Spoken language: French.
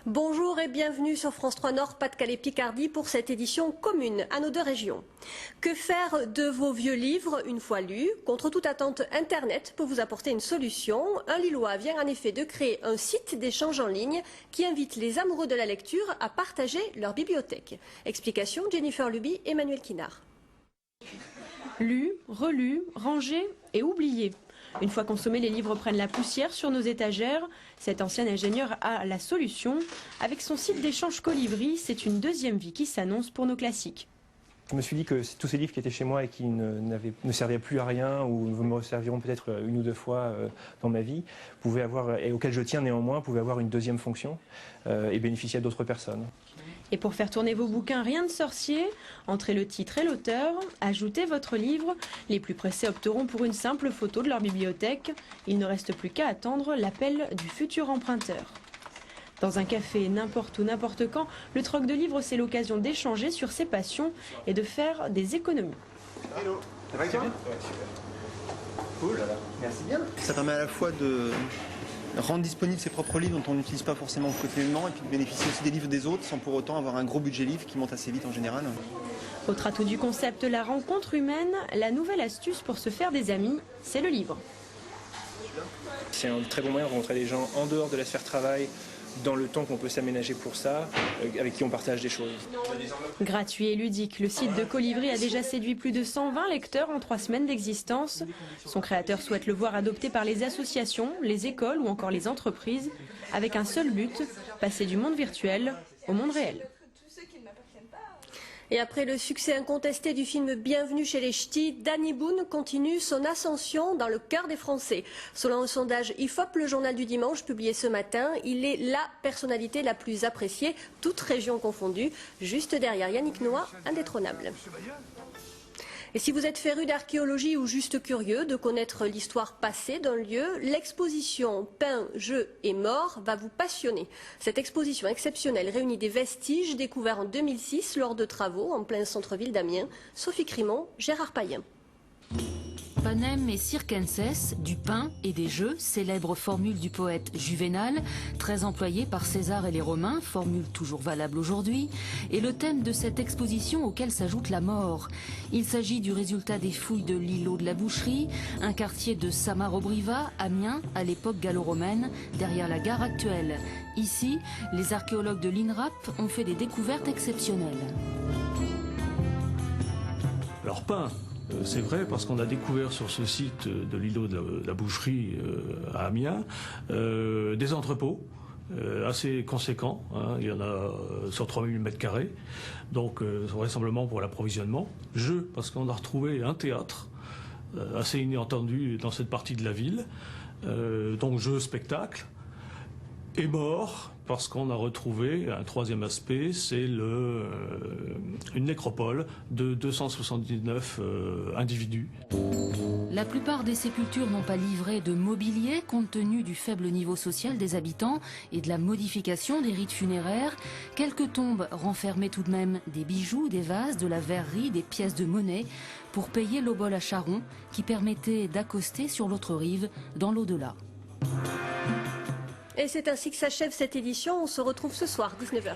Bonjour et bienvenue sur France 3 Nord, Pas-de-Calais-Picardie pour cette édition commune à nos deux régions. Que faire de vos vieux livres une fois lus? Contre toute attente, Internet peut vous apporter une solution. Un Lillois vient en effet de créer un site d'échange en ligne qui invite les amoureux de la lecture à partager leur bibliothèque. Explication Jennifer Luby et Emmanuel Kinard. Lus, relus, rangés et oubliés. Une fois consommés, les livres prennent la poussière sur nos étagères. Cet ancien ingénieur a la solution. Avec son site d'échange Colibri, c'est une deuxième vie qui s'annonce pour nos classiques. Je me suis dit que tous ces livres qui étaient chez moi et qui ne servaient plus à rien ou me serviront peut-être une ou deux fois dans ma vie, et auxquels je tiens néanmoins, pouvaient avoir une deuxième fonction et bénéficier à d'autres personnes. Et pour faire tourner vos bouquins, rien de sorcier. Entrez le titre et l'auteur, ajoutez votre livre. Les plus pressés opteront pour une simple photo de leur bibliothèque. Il ne reste plus qu'à attendre l'appel du futur emprunteur. Dans un café, n'importe où, n'importe quand, le troc de livres, c'est l'occasion d'échanger sur ses passions et de faire des économies. Hello, ça va bien? Ouais, super. Cool, merci bien. Ça permet à la fois de rendre disponible ses propres livres dont on n'utilise pas forcément quotidiennement et puis de bénéficier aussi des livres des autres sans pour autant avoir un gros budget livre qui monte assez vite en général. Autre atout du concept, la rencontre humaine, la nouvelle astuce pour se faire des amis, c'est le livre. C'est un très bon moyen de rencontrer des gens en dehors de la sphère travail, dans le temps qu'on peut s'aménager pour ça, avec qui on partage des choses. Gratuit et ludique, le site de Colibri a déjà séduit plus de 120 lecteurs en 3 semaines d'existence. Son créateur souhaite le voir adopté par les associations, les écoles ou encore les entreprises, avec un seul but, passer du monde virtuel au monde réel. Et après le succès incontesté du film Bienvenue chez les Ch'tis, Danny Boone continue son ascension dans le cœur des Français. Selon un sondage IFOP, le journal du dimanche publié ce matin, il est la personnalité la plus appréciée, toutes régions confondues, juste derrière Yannick Noah, indétrônable. Et si vous êtes féru d'archéologie ou juste curieux de connaître l'histoire passée d'un lieu, l'exposition Pain, Jeux et Mort va vous passionner. Cette exposition exceptionnelle réunit des vestiges découverts en 2006 lors de travaux en plein centre-ville d'Amiens. Sophie Crimon, Gérard Payen. Panem et circenses, du pain et des jeux, célèbre formule du poète Juvénal, très employée par César et les Romains, formule toujours valable aujourd'hui, est le thème de cette exposition auquel s'ajoute la mort. Il s'agit du résultat des fouilles de l'îlot de la Boucherie, un quartier de Samar-Obriva, Amiens, à l'époque gallo-romaine, derrière la gare actuelle. Ici, les archéologues de l'INRAP ont fait des découvertes exceptionnelles. Alors pain, c'est vrai parce qu'on a découvert sur ce site de l'îlot de la Boucherie à Amiens des entrepôts assez conséquents, hein, il y en a sur 3000 m², donc vraisemblablement pour l'approvisionnement. Jeux, parce qu'on a retrouvé un théâtre assez inattendu dans cette partie de la ville, donc jeux, spectacle. Et mort, parce qu'on a retrouvé un troisième aspect, c'est une nécropole de 279 individus. La plupart des sépultures n'ont pas livré de mobilier compte tenu du faible niveau social des habitants et de la modification des rites funéraires. Quelques tombes renfermaient tout de même des bijoux, des vases, de la verrerie, des pièces de monnaie pour payer l'obol à charron qui permettait d'accoster sur l'autre rive dans l'au-delà. Et c'est ainsi que s'achève cette édition. On se retrouve ce soir, 19h.